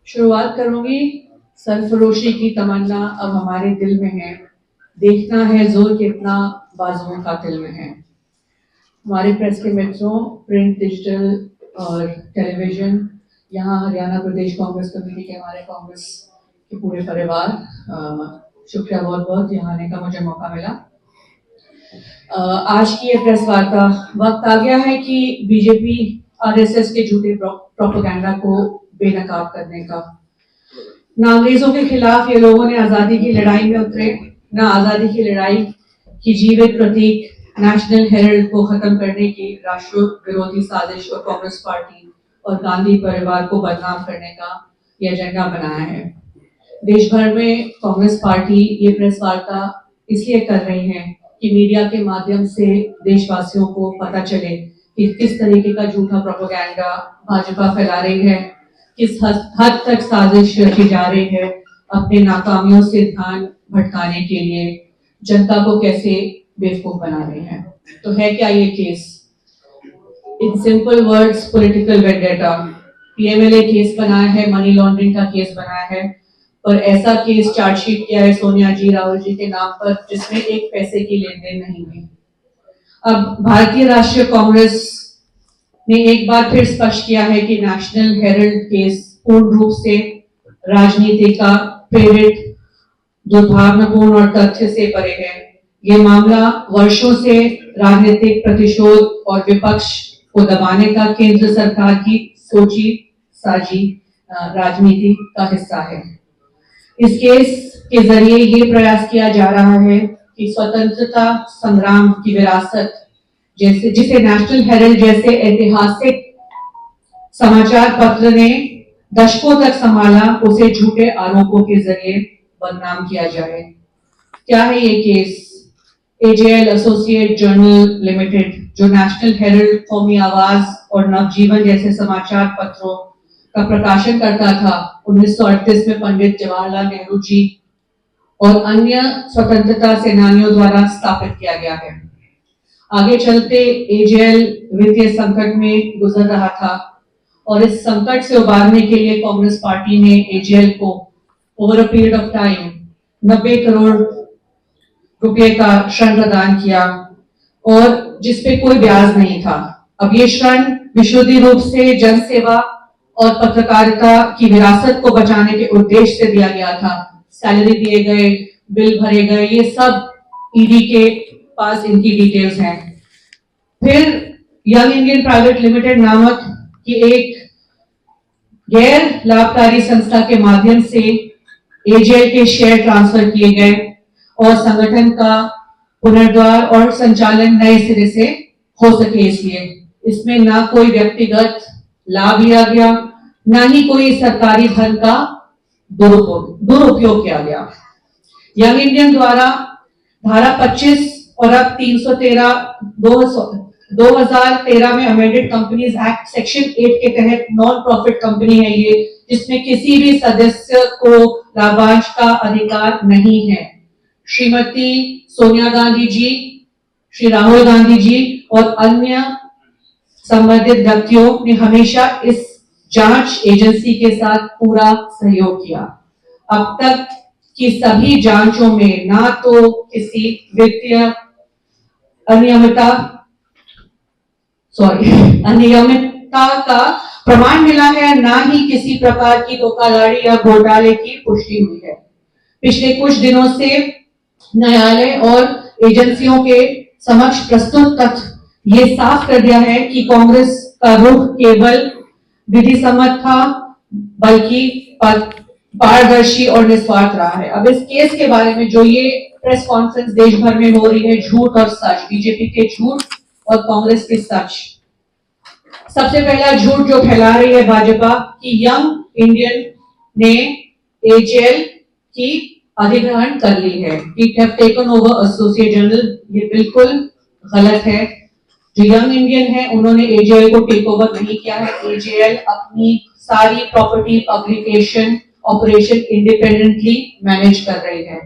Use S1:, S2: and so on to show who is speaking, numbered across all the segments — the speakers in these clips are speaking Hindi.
S1: शुरुआत करूंगी। सरफरोशी की तमन्ना अब हमारे दिल में है, देखना है जोर कितना बाजुओं का दिल में है। हमारे प्रेस के मित्रों, प्रिंट, डिजिटल और टेलीविजन, यहाँ हरियाणा प्रदेश कांग्रेस कमेटी के हमारे कांग्रेस के पूरे परिवार, शुक्रिया बहुत बहुत यहाँ आने का मुझे मौका मिला। आज की ये प्रेस वार्ता, वक्त आ गया है कि बीजेपी आरएसएस के झूठे प्रोपेगेंडा को बेनकाब करने का। ना अंग्रेजों के खिलाफ ये लोगों ने आजादी की लड़ाई में उतरे, ना आजादी की लड़ाई की जीवित प्रतीक नेशनल हेरल्ड को खत्म करने की राष्ट्र विरोधी साजिश और कांग्रेस पार्टी और गांधी परिवार को बदनाम करने का ये एजेंडा बनाया है। देश भर में कांग्रेस पार्टी ये प्रेस वार्ता इसलिए कर रही है कि मीडिया के माध्यम से देशवासियों को पता चले कि किस तरीके का झूठा प्रोपेगेंडा भाजपा फैला रही है, किस हद तक साजिश रची जा रही है अपने नाकामियों से ध्यान भटकाने के लिए, जनता को कैसे बेवकूफ बना रहे हैं। तो है क्या ये case? In simple words, political vendetta. PMLA case बनाया है, मनी लॉन्ड्रिंग का केस बनाया है, पर ऐसा केस चार्जशीट किया है सोनिया जी, राहुल जी के नाम पर जिसमें एक पैसे की लेन देन नहीं हुई। अब भारतीय राष्ट्रीय कांग्रेस ने एक बार फिर स्पष्ट किया है कि नेशनल हेरल्ड केस पूर्ण रूप से राजनीति का प्रेरित, दुर्भावनापूर्ण और तथ्य से परे है। ये मामला वर्षों से राजनीतिक प्रतिशोध और विपक्ष को दबाने का केंद्र सरकार की सोची साजी राजनीति का हिस्सा है। इस केस के जरिए ये प्रयास किया जा रहा है कि स्वतंत्रता संग्राम की विरासत जिसे नेशनल हेरल्ड जैसे ऐतिहासिक समाचार पत्र ने दशकों तक संभाला, उसे झूठे आरोपों के जरिए बदनाम किया जाए। क्या है ये case? AJL associate journal limited, जो नेशनल हेरल्ड, कौमी आवाज और नवजीवन जैसे समाचार पत्रों का प्रकाशन करता था, 1938 में पंडित जवाहरलाल नेहरू जी और अन्य स्वतंत्रता सेनानियों द्वारा स्थापित किया गया है। आगे चलते एजेएल वित्तीय संकट में गुजर रहा था और इस संकट से उबारने के लिए कांग्रेस पार्टी ने एजेएल को over a period of time 90 crore रुपए का ऋण प्रदान किया और जिसपे कोई ब्याज नहीं था। अब ये ऋण विशुद्ध रूप से जन सेवा और पत्रकारिता की विरासत को बचाने के उद्देश्य से दिया गया था। सैलरी दिए गए, बिल भरे गए, ये सब ईडी के पास इनकी डिटेल्स हैं। फिर यंग इंडियन प्राइवेट लिमिटेड नामक की एक गैर लाभकारी संस्था के माध्यम से एजेएल के शेयर ट्रांसफर किए गए और संगठन का पुनर्द्वार और संचालन नए सिरे से हो सके, इसलिए इसमें ना कोई व्यक्तिगत लाभ लिया गया, ना ही कोई सरकारी धन का दुरुपयोग किया गया। यंग इंडियन द्वारा धारा 25 और अब 313 2013 में अमेंडेड कंपनीज एक्ट सेक्शन 8 के तहत नॉन प्रॉफिट कंपनी है ये, जिसमें किसी भी सदस्य को लाभांश का अधिकार नहीं है। श्रीमती सोनिया गांधी जी, श्री राहुल गांधी जी और अन्य संबंधित व्यक्तियों ने हमेशा इस जांच एजेंसी के साथ पूरा सहयोग किया। अब तक की सभी जांचों में ना तो किसी वित्तीय अनियमितता का प्रमाण मिला है, ना ही किसी प्रकार की धोखाधड़ी या घोटाले की पुष्टि हुई है। पिछले कुछ दिनों से न्यायालय और एजेंसियों के समक्ष प्रस्तुत तथ्य ये साफ कर दिया है कि कांग्रेस का रुख केवल विधि सम्मत था, बल्कि पारदर्शी और निस्वार्थ रहा है। अब इस केस के बारे में जो ये प्रेस कॉन्फ्रेंस देश भर में हो रही है, झूठ और सच, बीजेपी के झूठ और कांग्रेस के सच। सबसे पहला झूठ जो फैला रही है भाजपा कि यंग इंडियन ने एजेएल की अधिग्रहण कर ली है, it have taken over associate journal. ये बिल्कुल गलत है। जो यंग इंडियन है उन्होंने एजेएल को टेक ओवर नहीं किया है। एजेएल अपनी सारी property publication operation independently manage कर रही है।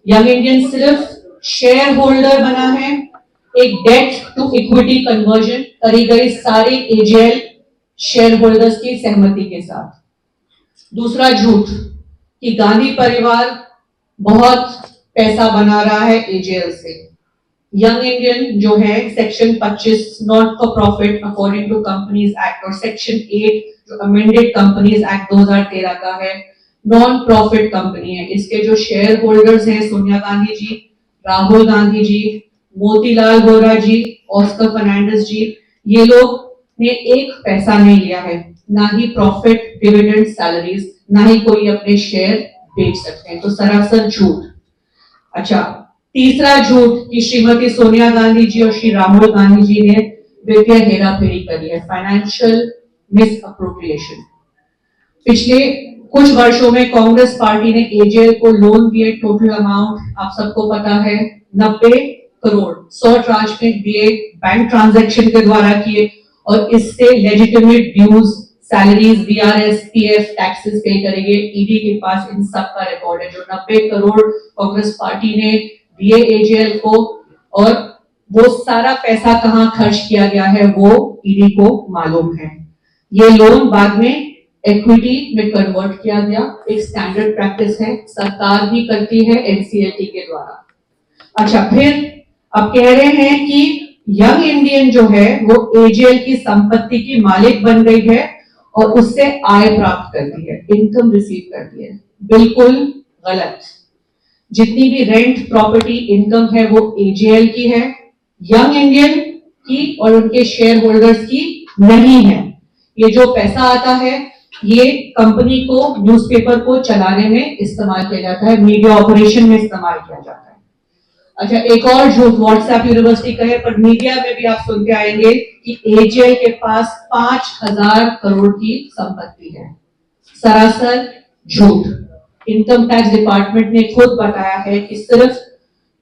S1: यंग इंडियन सिर्फ शेयर होल्डर बना है एक डेट टू इक्विटी कन्वर्जन करी गई सारी एजेएल शेयर होल्डर्स की सहमति के साथ। दूसरा झूठ कि गांधी परिवार बहुत पैसा बना रहा है एजेएल से। यंग इंडियन जो है section 25 not for profit according to companies act और सेक्शन 8 जो अमेंडेड कंपनीज एक्ट 2013 का है, नॉन प्रॉफिट कंपनी है। इसके जो शेयर होल्डर्स हैं सोनिया गांधी जी, राहुल गांधी जी, मोतीलाल वोरा जी, ऑस्कर फर्नांडिस जी, ये लोग ने एक पैसा नहीं लिया है, ना ही प्रॉफिट, डिविडेंड, सैलरीज, ना ही कोई अपने शेयर बेच सकते हैं। तो सरासर झूठ। अच्छा, तीसरा झूठ कि श्रीमती सोनिया गांधी जी और श्री राहुल गांधी जी ने वित्तीय हेराफेरी करी है, फाइनेंशियल मिस अप्रोप्रिएशन। पिछले कुछ वर्षों में कांग्रेस पार्टी ने एजेएल को लोन दिए, टोटल अमाउंट आप सबको पता है 90 करोड़, 100 ट्रांच में दिए, बैंक ट्रांजैक्शन के द्वारा किए और इससे legitimate dues, salaries, VRS, PF, taxes pay करेंगे। ईडी के पास इन सब का रिकॉर्ड है। जो 90 करोड़ कांग्रेस पार्टी ने दिए एजेएल को और वो सारा पैसा कहां खर्च किया गया है वो ईडी को मालूम है। ये लोन बाद में इक्विटी में कन्वर्ट किया गया, एक स्टैंडर्ड प्रैक्टिस है, सरकार भी करती है एनसीएलटी के द्वारा। अच्छा, फिर अब कह रहे हैं कि यंग इंडियन जो है वो एजेएल की संपत्ति की मालिक बन गई है और उससे आय प्राप्त करती है, इनकम रिसीव करती है। बिल्कुल गलत। जितनी भी रेंट प्रॉपर्टी इनकम है वो एजेएल की है, यंग इंडियन की और उनके शेयर होल्डर्स की नहीं है। ये जो पैसा आता है ये कंपनी को, न्यूज़पेपर को चलाने में इस्तेमाल किया जाता है, मीडिया ऑपरेशन में इस्तेमाल किया जाता है। अच्छा, एक और झूठ व्हाट्सएप यूनिवर्सिटी का है, पर मीडिया में भी आप सुनते आएंगे कि एजेएल के पास 5000 करोड़ की संपत्ति है। सरासर झूठ। इनकम टैक्स डिपार्टमेंट ने खुद बताया है कि सिर्फ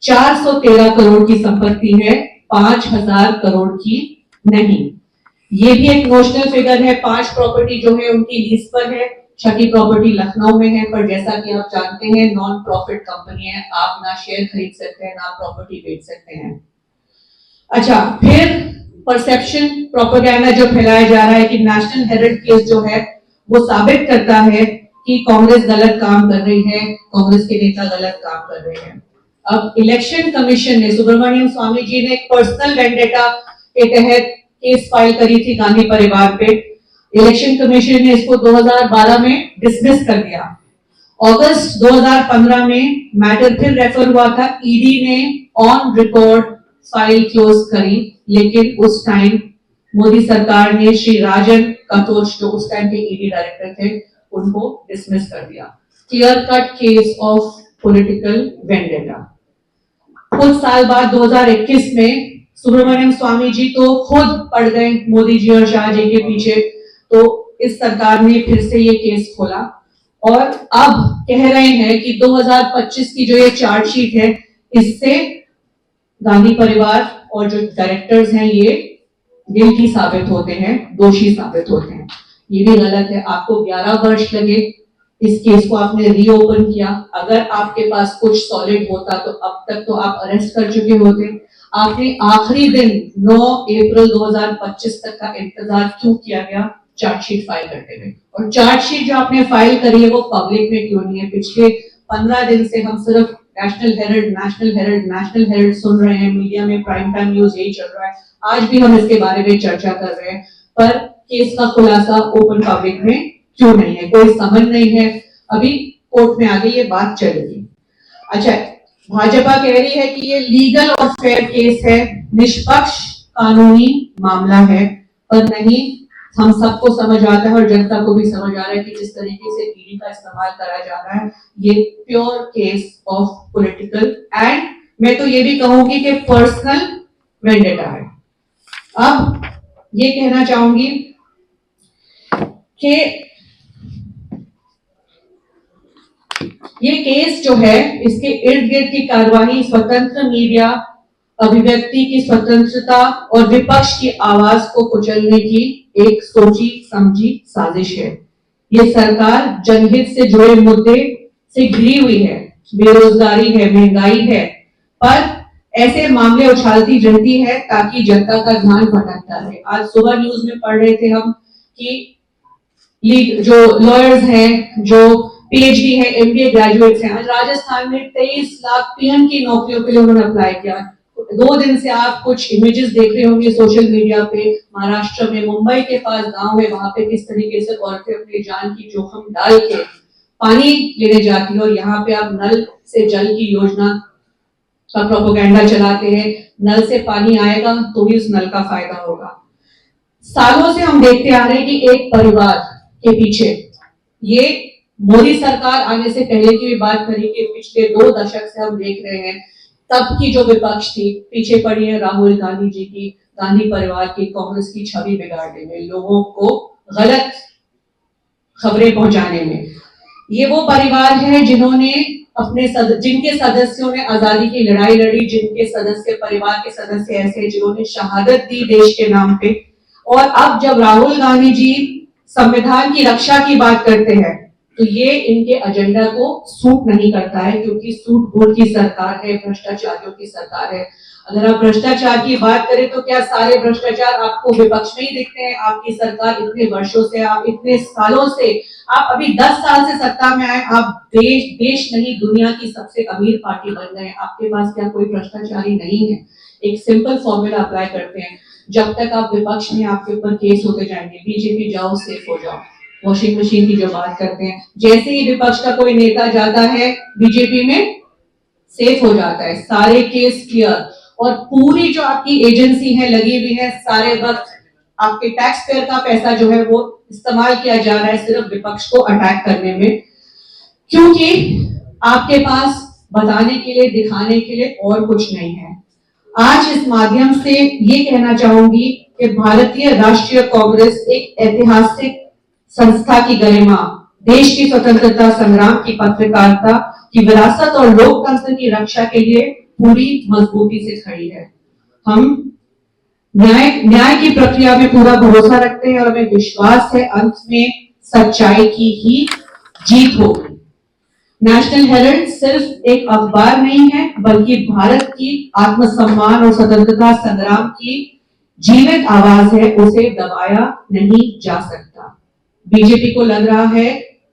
S1: 413 करोड़ की संपत्ति है, 5000 करोड़ की नहीं। ये भी एक नोशनल फिगर है। 5 प्रॉपर्टी जो है उनकी लीज पर है, 6ठी प्रॉपर्टी लखनऊ में है, पर जैसा कि आप जानते हैं नॉन प्रॉफिट कंपनी है, आप ना शेयर खरीद सकते हैं ना प्रॉपर्टी बेच सकते हैं। अच्छा, फिर परसेप्शन प्रोपेगेंडा जो फैलाया जा रहा है कि नेशनल हेराल्ड केस जो है वो साबित करता है कि कांग्रेस गलत काम कर रही है, कांग्रेस के नेता गलत काम कर रहे हैं। अब इलेक्शन कमीशन ने, सुब्रमण्यम स्वामी जी ने पर्सनल वेंडेटा के तहत केस फाइल करी थी गांधी परिवार पे। इलेक्शन कमीशन ने इसको 2012 में डिसमिस कर दिया। अगस्त 2015 में मैटर फिर रेफर हुआ था, ईडी ने ऑन रिकॉर्ड फाइल क्लोज करी, लेकिन उस टाइम मोदी सरकार ने श्री राजन कटोच जो उस टाइम के ईडी डायरेक्टर थे उनको डिसमिस कर दिया। Clear cut case of political vendetta. कुछ साल बाद 2021 में सुब्रमण्यम स्वामी जी तो खुद पड़ गए मोदी जी और शाह जी के पीछे, तो इस सरकार ने फिर से ये केस खोला और अब कह रहे हैं कि 2025 की जो ये चार्जशीट है इससे गांधी परिवार और जो डायरेक्टर्स हैं ये गिल्टी साबित होते हैं, दोषी साबित होते हैं। ये भी गलत है। आपको 11 वर्ष लगे, इस केस को आपने रीओपन किया। अगर आपके पास कुछ सॉलिड होता तो अब तक तो आप अरेस्ट कर चुके होते। आपने आखिरी दिन 9 अप्रैल 2025 तक का इंतजार क्यों किया गया चार्जशीट फाइल करते हुए? और चार्जशीट जो आपने फाइल करी है वो पब्लिक में क्यों नहीं है? पिछले 15 दिन से हम सिर्फ नेशनल हेराल्ड सुन रहे हैं, मीडिया में प्राइम टाइम न्यूज यही चल रहा है। आज भी हम इसके बारे में चर्चा कर रहे हैं, पर केस का खुलासा ओपन पब्लिक में क्यों नहीं है? कोई समझ नहीं है। अभी कोर्ट में आगे ये बात चलेगी। अच्छा, भाजपा कह रही है कि ये लीगल और फेयर केस है, निष्पक्ष कानूनी मामला है, पर नहीं, हम सबको समझ आता है और जनता को भी समझ आ रहा है कि जिस तरीके से ईडी का इस्तेमाल करा जा रहा है ये pure case of political and मैं तो ये भी कहूंगी कि पर्सनल वेंडेटा है। अब ये कहना चाहूंगी कि ये केस जो है इसके इर्द गिर्द की कार्यवाही स्वतंत्र मीडिया, अभिव्यक्ति की स्वतंत्रता और विपक्ष की आवाज को कुचलने की एक सोची समझी साजिश है। ये सरकार जनहित से जुड़े मुद्दे से घिरी हुई है, बेरोजगारी है, महंगाई है, पर ऐसे मामले उछालती रहती है ताकि जनता का ध्यान भटकता है। आज सुबह न्यूज में पढ़ रहे थे हम कि जो लॉयर्स हैं, जो पीएचडी है, एमबीए ग्रेजुएट्स हैं, आज राजस्थान में 23 लाख पीएम की नौकरियों के लिए उन्होंने अप्लाई किया। 2 दिन से आप कुछ इमेजेस देख रहे होंगे सोशल मीडिया पे, महाराष्ट्र में मुंबई के पास गांव है, वहां पे किस तरीके से औरतें अपनी जान की जोखिम डाल के पानी लेने जाती है, और यहाँ पे आप नल से जल की योजना का प्रोपेगेंडा चलाते हैं। नल से पानी आएगा तो ही उस नल का फायदा होगा। सालों से हम देखते आ रहे हैं कि एक परिवार के पीछे, ये मोदी सरकार आने से पहले की भी बात करी कि पिछले 2 दशक से हम देख रहे हैं, तब की जो विपक्ष थी पीछे पड़ी है राहुल गांधी जी की, गांधी परिवार की, कांग्रेस की छवि बिगाड़ने में, लोगों को गलत खबरें पहुंचाने में। ये वो परिवार है जिन्होंने जिनके सदस्यों ने आजादी की लड़ाई लड़ी, जिनके सदस्य, परिवार के सदस्य ऐसे जिन्होंने शहादत दी देश के नाम पे। और अब जब राहुल गांधी जी संविधान की रक्षा की बात करते हैं तो ये इनके एजेंडा को सूट नहीं करता है, क्योंकि सूट बूट की सरकार है, भ्रष्टाचारियों की सरकार है। अगर आप भ्रष्टाचार की बात करें तो क्या सारे भ्रष्टाचार आपको विपक्ष में ही दिखते हैं? आपकी सरकार इतने वर्षों से, आप इतने सालों से, आप अभी 10 साल से सत्ता में आए, आप देश नहीं दुनिया की सबसे अमीर पार्टी बन गए, आपके पास क्या कोई भ्रष्टाचारी नहीं है? एक सिंपल फॉर्मूला अप्लाई करते हैं, जब तक आप विपक्ष में, आपके ऊपर केस होते जाएंगे, बीजेपी जाओ सेफ हो जाओ, वॉशिंग मशीन की जो बात करते हैं, जैसे ही विपक्ष का कोई नेता जाता है बीजेपी में, सेफ हो जाता है, सारे केस क्लियर। और पूरी जो आपकी एजेंसी है लगी हुई है, सारे वक्त आपके टैक्स पेयर का पैसा जो है वो इस्तेमाल किया जा रहा है सिर्फ विपक्ष को अटैक करने में, क्योंकि आपके पास बताने के लिए, दिखाने के लिए और कुछ नहीं है। आज इस माध्यम से ये कहना चाहूंगी कि भारतीय राष्ट्रीय कांग्रेस एक ऐतिहासिक संस्था की गरिमा, देश की स्वतंत्रता संग्राम की, पत्रकारिता की विरासत और लोकतंत्र की रक्षा के लिए पूरी मजबूती से खड़ी है। हम न्याय की प्रक्रिया में पूरा भरोसा रखते हैं और हमें विश्वास है अंत में सच्चाई की ही जीत होगी। नेशनल हेराल्ड सिर्फ एक अखबार नहीं है, बल्कि भारत की आत्मसम्मान और स्वतंत्रता संग्राम की जीवित आवाज है, उसे दबाया नहीं जा सकता। बीजेपी को लग रहा है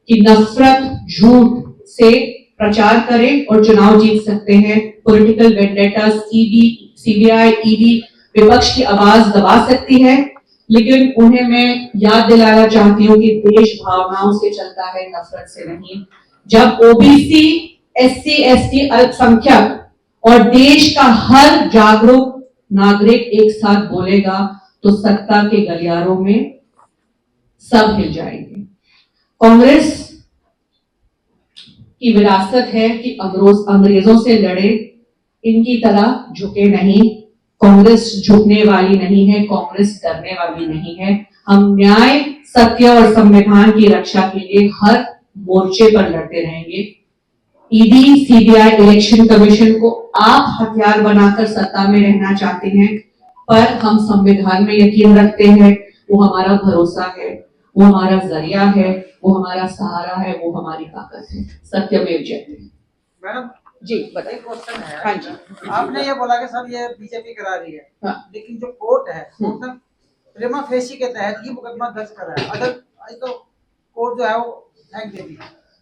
S1: कि नफरत, झूठ से प्रचार करें और चुनाव जीत सकते हैं। पॉलिटिकल वेंडेटा, सीबीआई, ईडी विपक्ष की आवाज दबा सकती है, लेकिन उन्हें मैं याद दिलाना चाहती हूँ कि देश भावनाओं से चलता है, नफरत से नहीं। जब ओबीसी, एससी, एसटी, अल्पसंख्यक और देश का हर जागरूक नागरिक एक साथ बोलेगा तो सत्ता के गलियारों में सब हिल जाएंगे। कांग्रेस की विरासत है कि अंग्रेजों से लड़े, इनकी तरह झुके नहीं। कांग्रेस झुकने वाली नहीं है, कांग्रेस डरने वाली नहीं है। हम न्याय, सत्य और संविधान की रक्षा के लिए हर मोर्चे पर लड़ते रहेंगे। ईडी, सीबीआई, इलेक्शन कमीशन को आप हथियार बनाकर सत्ता में रहना चाहते हैं, पर हम संविधान में यकीन रखते हैं, वो हमारा भरोसा है, वो हमारा जरिया है, वो हमारा सहारा है, वो हमारी ताकत है। सत्यमेव जयते।
S2: मैडम
S1: जी बताइए।
S2: क्वेश्चन है।
S1: हाँ जी,
S2: आपने ये बोला कि सब ये बीजेपी करा रही है,
S1: हाँ।
S2: लेकिन जो कोर्ट है मतलब प्रेमा फेसी के तहत ये मुकदमा दर्ज कर रहा है, अदर तो कोर्ट जो है वो फेंक देती है।